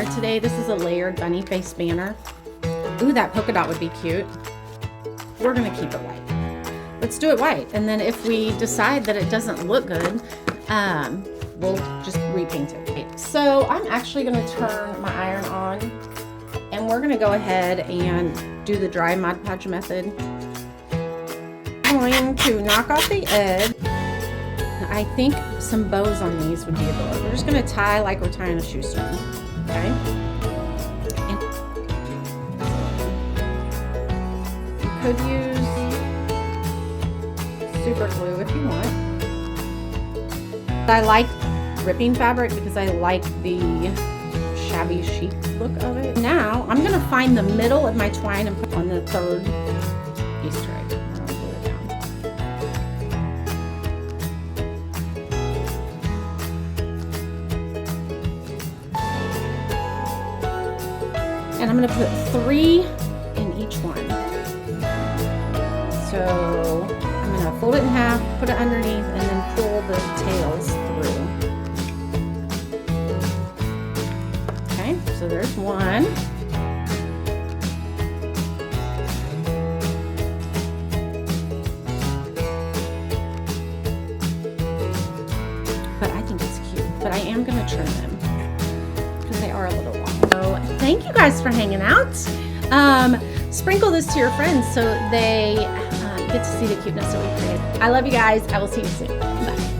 wanted today. This is a layered bunny face banner. Ooh, that polka dot would be cute. We're gonna keep it white. Let's do it white. And then if we decide that it doesn't look good, we'll just repaint it. So I'm actually gonna turn my iron on, and we're gonna go ahead and do the dry Mod Podge method. I'm going to knock off the edge. I think some bows on these would be adorable. We're just gonna tie like we're tying a shoestring, okay? And you could use super glue if you want. I like ripping fabric because I like the shabby chic look of it. Now I'm gonna find the middle of my twine and put on the third Easter egg. I'll glue it down. And I'm gonna put 3 in each one. So I'm gonna fold it in half, put it underneath, and then pull the tails through. Okay, so there's one. But I think it's cute. But I am gonna trim them because they are a little long. So thank you guys for hanging out. Sprinkle this to your friends so they get to see the cuteness that we created. I love you guys. I will see you soon. Bye.